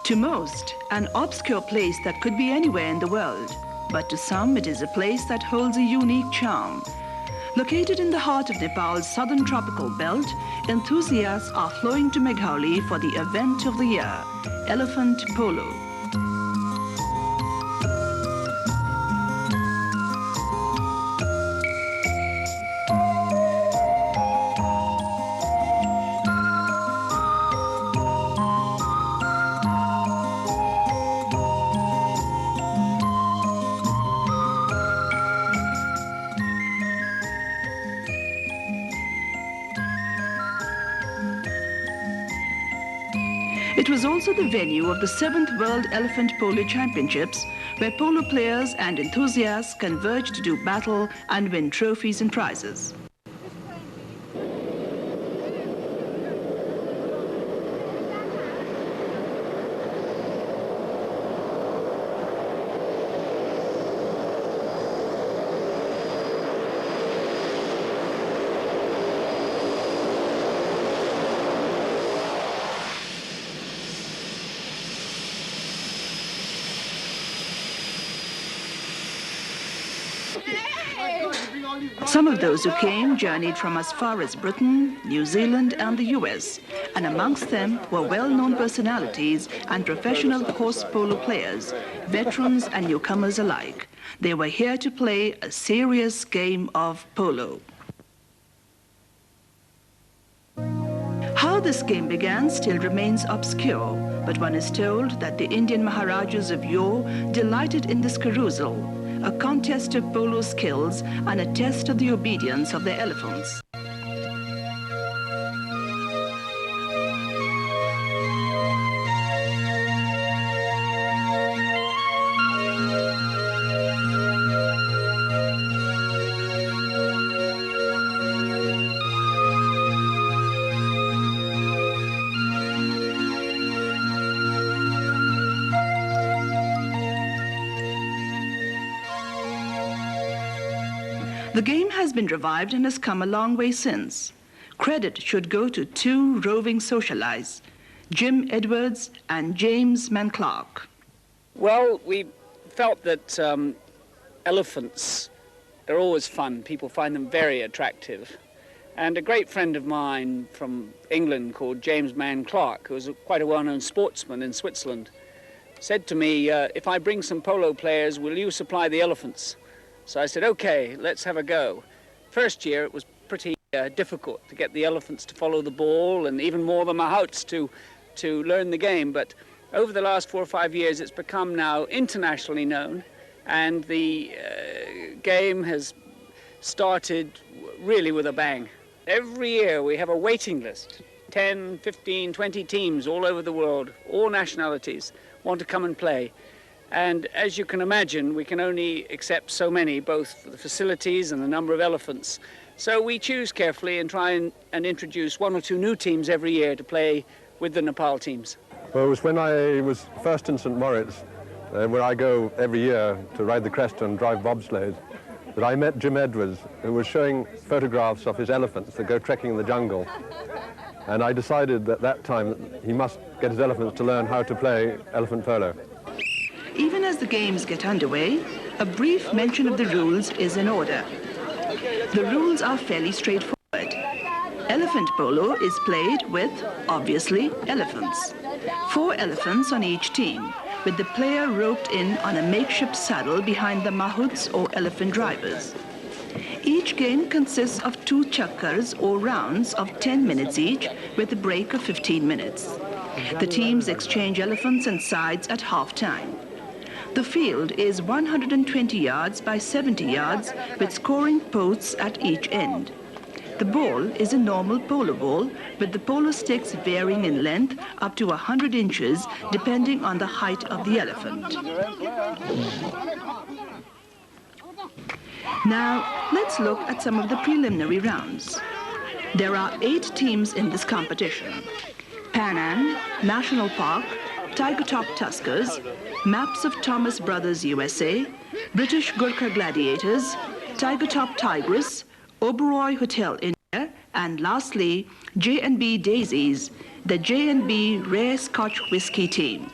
To most, an obscure place that could be anywhere in the world, but to some it is a place that holds a unique charm. Located in the heart of Nepal's southern tropical belt, enthusiasts are flowing to Meghalaya for the event of the year, Elephant Polo. It was also the venue of the 7th World Elephant Polo Championships, where polo players and enthusiasts converge to do battle and win trophies and prizes. Some of those who came journeyed from as far as Britain, New Zealand and the US, and amongst them were well-known personalities and professional horse polo players, veterans and newcomers alike. They were here to play a serious game of polo. How this game began still remains obscure, but one is told that the Indian Maharajas of yore delighted in this carousal, a contest of polo skills and a test of the obedience of their elephants. The game has been revived and has come a long way since. Credit should go to two roving socialites, Jim Edwards and James Manclark. Well, we felt that elephants are always fun. People find them very attractive. And a great friend of mine from England called James Manclark, who was quite a well-known sportsman in Switzerland, said to me, if I bring some polo players, will you supply the elephants? So I said, okay, let's have a go. First year it was pretty difficult to get the elephants to follow the ball and even more the mahouts to learn the game. But over the last 4 or 5 years it's become now internationally known, and the game has started really with a bang. Every year we have a waiting list, 10, 15, 20 teams all over the world, all nationalities want to come and play. And as you can imagine, we can only accept so many, both for the facilities and the number of elephants. So we choose carefully and try and introduce 1 or 2 new teams every year to play with the Nepal teams. Well, it was when I was first in St. Moritz, where I go every year to ride the crest and drive bobsleighs, that I met Jim Edwards, who was showing photographs of his elephants that go trekking in the jungle. And I decided at that time that he must get his elephants to learn how to play elephant polo. Even as the games get underway, a brief mention of the rules is in order. The rules are fairly straightforward. Elephant polo is played with, obviously, elephants. 4 elephants on each team, with the player roped in on a makeshift saddle behind the mahouts or elephant drivers. Each game consists of 2 chakkars or rounds of 10 minutes each, with a break of 15 minutes. The teams exchange elephants and sides at half-time. The field is 120 yards by 70 yards with scoring posts at each end. The ball is a normal polo ball, with the polo sticks varying in length up to 100 inches depending on the height of the elephant. Now, let's look at some of the preliminary rounds. There are 8 teams in this competition: Pan Am, National Park, Tiger Top Tuskers, Maps of Thomas Brothers USA, British Gurkha Gladiators, Tiger Top Tigress, Oberoi Hotel India, and lastly, J&B Daisies, the J&B Rare Scotch Whisky team.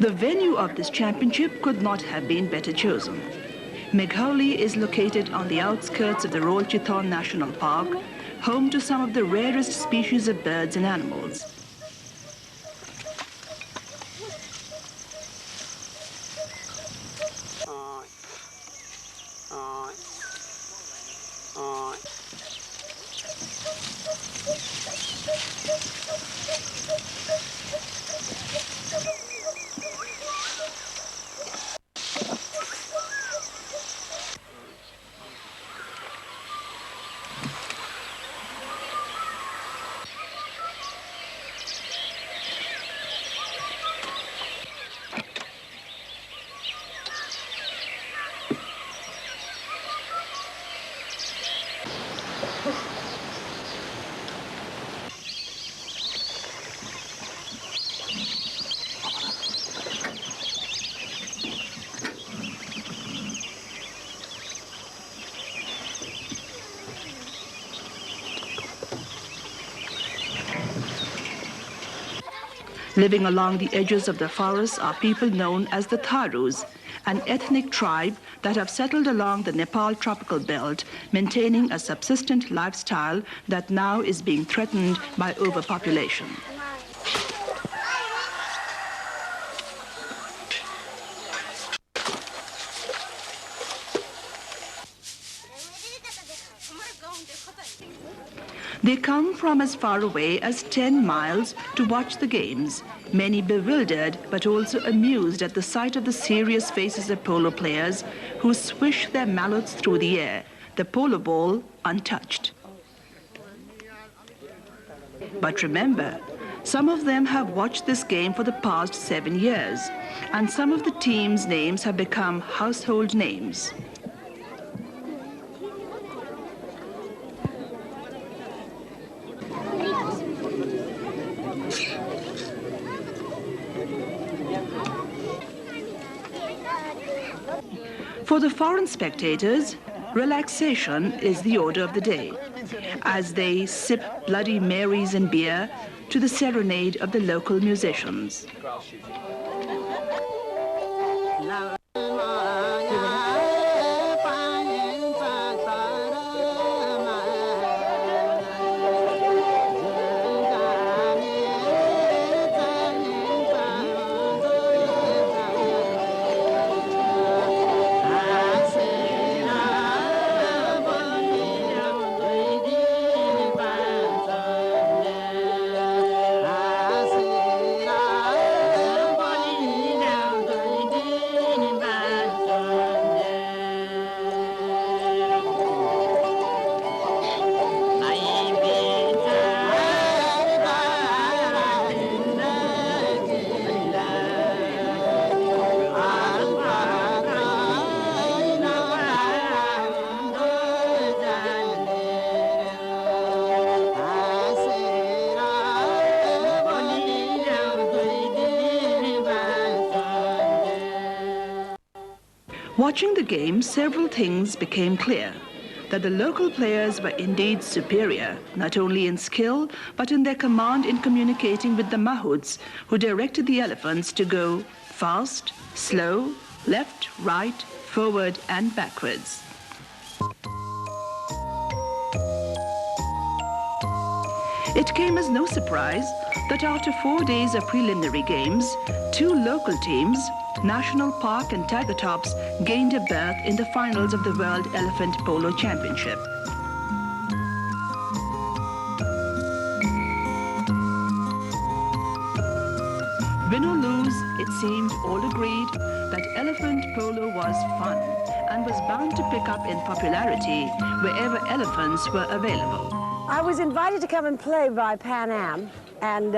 The venue of this championship could not have been better chosen. Meghalli is located on the outskirts of the Royal Chittor National Park, home to some of the rarest species of birds and animals. Living along the edges of the forests are people known as the Tharus, an ethnic tribe that have settled along the Nepal tropical belt, maintaining a subsistent lifestyle that now is being threatened by overpopulation. They come from as far away as 10 miles to watch the games, many bewildered but also amused at the sight of the serious faces of polo players who swish their mallets through the air, the polo ball untouched. But remember, some of them have watched this game for the past 7 years, and some of the teams' names have become household names. For the foreign spectators, relaxation is the order of the day, as they sip Bloody Marys and beer to the serenade of the local musicians. Watching the game, several things became clear. That the local players were indeed superior, not only in skill, but in their command in communicating with the mahouts, who directed the elephants to go fast, slow, left, right, forward and backwards. It came as no surprise that after 4 days of preliminary games, 2 local teams, National Park and Tiger Tops, gained a berth in the finals of the World Elephant Polo Championship. Win or lose, it seemed all agreed that elephant polo was fun and was bound to pick up in popularity wherever elephants were available. I was invited to come and play by Pan Am, and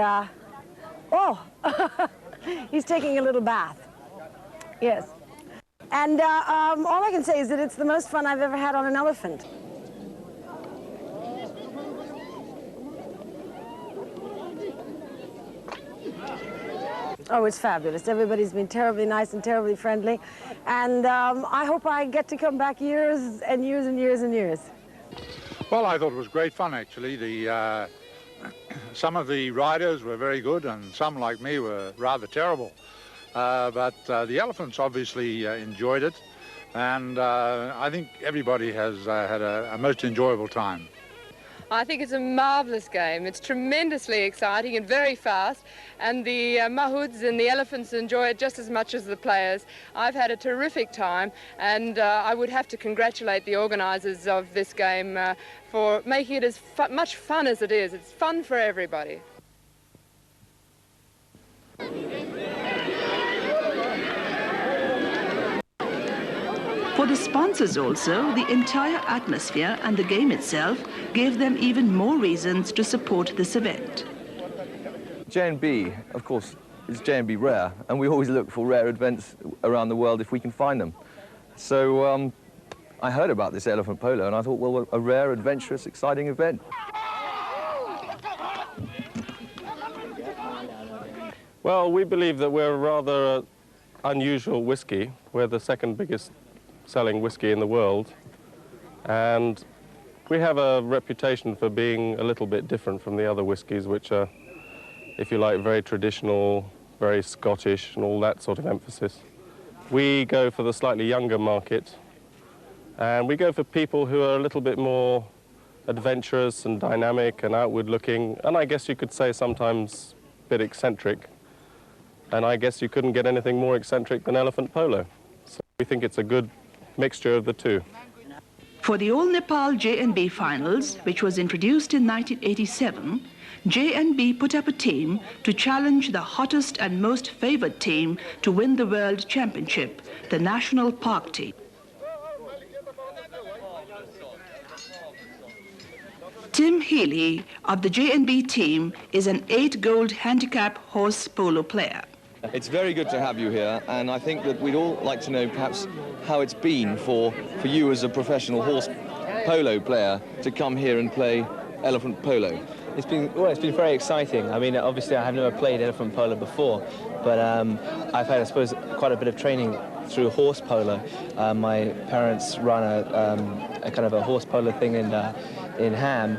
he's taking a little bath. Yes. And all I can say is that it's the most fun I've ever had on an elephant. Oh, it's fabulous. Everybody's been terribly nice and terribly friendly. And I hope I get to come back years and years and years and years. Well, I thought it was great fun, actually. Some of the riders were very good, and some, like me, were rather terrible. but the elephants obviously enjoyed it, and I think everybody has had a most enjoyable time. I think it's a marvellous game. It's tremendously exciting and very fast, and the mahouds and the elephants enjoy it just as much as the players. I've had a terrific time, and I would have to congratulate the organisers of this game for making it as much fun as it is. It's fun for everybody. For the sponsors also, the entire atmosphere and the game itself gave them even more reasons to support this event. J&B, of course, is J&B Rare, and we always look for rare events around the world if we can find them. So I heard about this elephant polo, and I thought, well, a rare, adventurous, exciting event. Well, we believe that we're a rather unusual whiskey. We're the second biggest selling whiskey in the world, and we have a reputation for being a little bit different from the other whiskies, which are, if you like, very traditional, very Scottish and all that sort of emphasis. We go for the slightly younger market, and we go for people who are a little bit more adventurous and dynamic and outward looking, and I guess you could say sometimes a bit eccentric, and I guess you couldn't get anything more eccentric than elephant polo. So we think it's a good mixture of the two. For the All Nepal J&B Finals, which was introduced in 1987, J&B put up a team to challenge the hottest and most favoured team to win the World Championship, the National Park team. Tim Healy of the J&B team is an 8-gold handicap horse polo player. It's very good to have you here, and I think that we'd all like to know perhaps how it's been for you as a professional horse polo player to come here and play elephant polo. It's been very exciting. I mean, obviously I have never played elephant polo before, but I've had, I suppose, quite a bit of training through horse polo. My parents run a kind of a horse polo thing in Ham.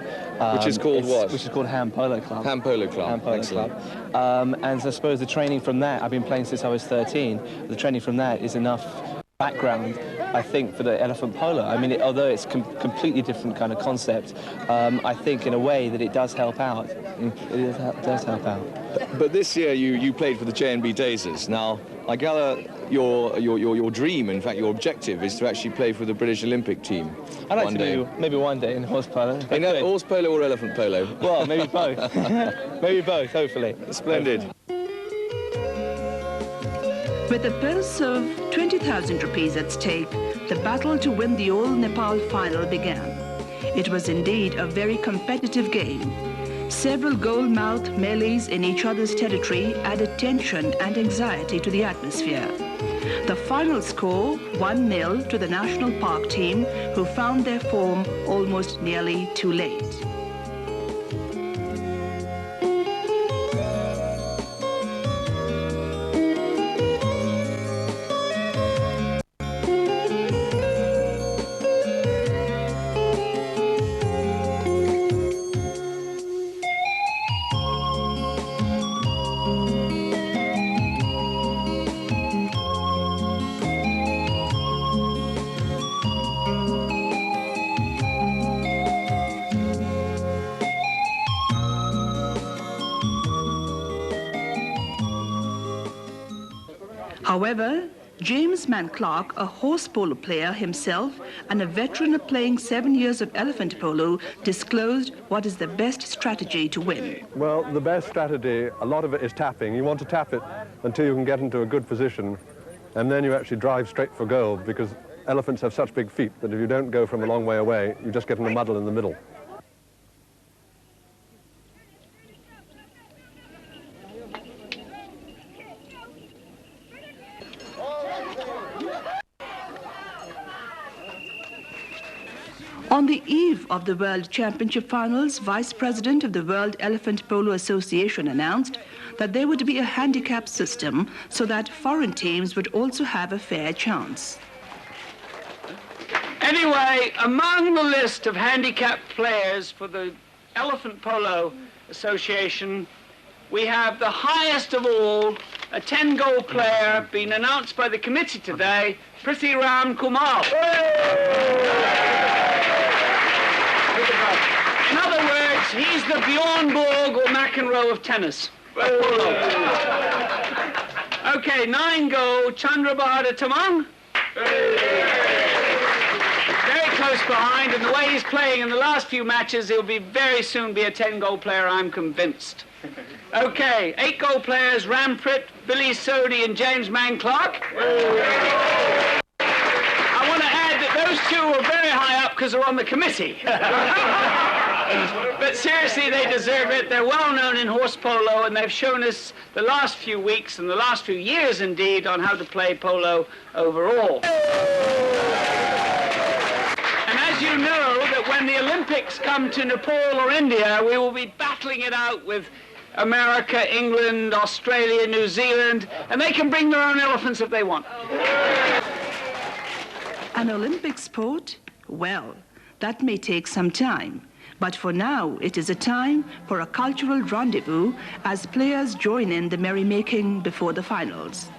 Which is called what? Which is called Ham Polo Club. Ham Polo Club. Ham Polo Excellent. Club. And so I suppose the training from that, I've been playing since I was 13, the training from that is enough background, I think, for the elephant polo. I mean, although it's completely different kind of concept, I think in a way that it does help out. It does help out. But this year you played for the J&B Daisies. Now, I gather your dream, in fact, your objective is to actually play for the British Olympic team. I'd like to do maybe one day in horse polo. In horse polo or elephant polo? Well, maybe both. Maybe both, hopefully. Splendid. With a purse of 20,000 rupees at stake, the battle to win the All Nepal final began. It was indeed a very competitive game. Several goal-mouthed melees in each other's territory added tension and anxiety to the atmosphere. The final score, 1-0 to the National Park team, who found their form almost nearly too late. However, James Mann Clark, a horse polo player himself and a veteran of playing 7 years of elephant polo, disclosed what is the best strategy to win. Well, the best strategy, a lot of it is tapping. You want to tap it until you can get into a good position, and then you actually drive straight for goal, because elephants have such big feet that if you don't go from a long way away, you just get in a muddle in the middle. On the eve of the World Championship Finals, Vice President of the World Elephant Polo Association announced that there would be a handicap system so that foreign teams would also have a fair chance. Anyway, among the list of handicapped players for the Elephant Polo Association, we have the highest of all, a 10-goal player been announced by the committee today, Prithviram Kumar. In other words, he's the Bjorn Borg or McEnroe of tennis. Okay, 9-goal, Chandrabahadur Tamang. Very close behind, and the way he's playing in the last few matches, he'll be very soon be a 10-goal player, I'm convinced. Okay, 8-goal players, Ramprit, Billy Sodhi and James Mann Clark. I want to add that those two are very high up because they're on the committee. But seriously, they deserve it. They're well known in horse polo, and they've shown us the last few weeks and the last few years, indeed, on how to play polo overall. And as you know, that when the Olympics come to Nepal or India, we will be battling it out with America, England, Australia, New Zealand, and they can bring their own elephants if they want. An Olympic sport? Well, that may take some time. But for now, it is a time for a cultural rendezvous as players join in the merrymaking before the finals.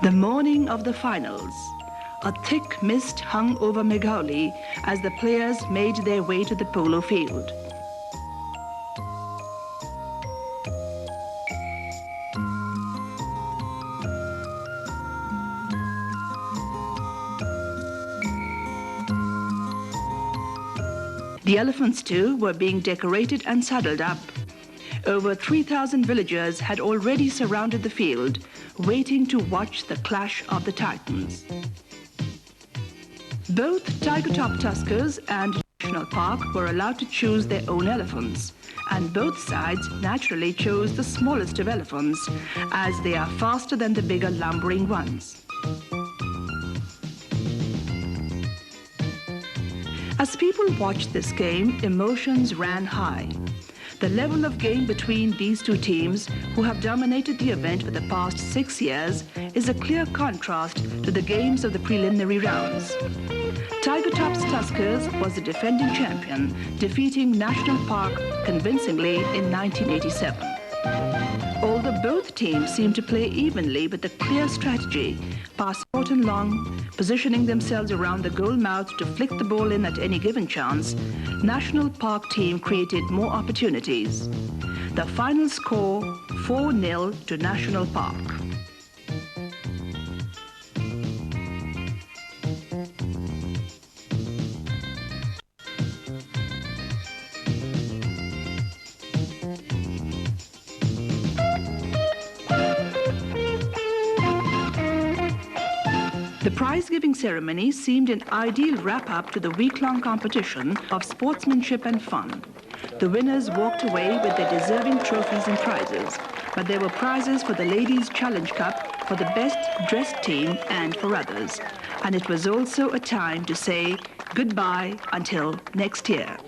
The morning of the finals. A thick mist hung over Meghalaya as the players made their way to the polo field. The elephants, too, were being decorated and saddled up. Over 3,000 villagers had already surrounded the field, waiting to watch the clash of the titans. Both Tiger Top Tuskers and National Park were allowed to choose their own elephants, and both sides naturally chose the smallest of elephants, as they are faster than the bigger lumbering ones. As people watched this game, emotions ran high. The level of game between these two teams, who have dominated the event for the past 6 years, is a clear contrast to the games of the preliminary rounds. Tiger Top's Tuskers was the defending champion, defeating National Park convincingly in 1987. Although both teams seemed to play evenly with a clear strategy, pass short and long, positioning themselves around the goal mouth to flick the ball in at any given chance, National Park team created more opportunities. The final score, 4-0 to National Park. The prize-giving ceremony seemed an ideal wrap-up to the week-long competition of sportsmanship and fun. The winners walked away with their deserving trophies and prizes, but there were prizes for the Ladies' Challenge Cup, for the best dressed team, and for others. And it was also a time to say goodbye until next year.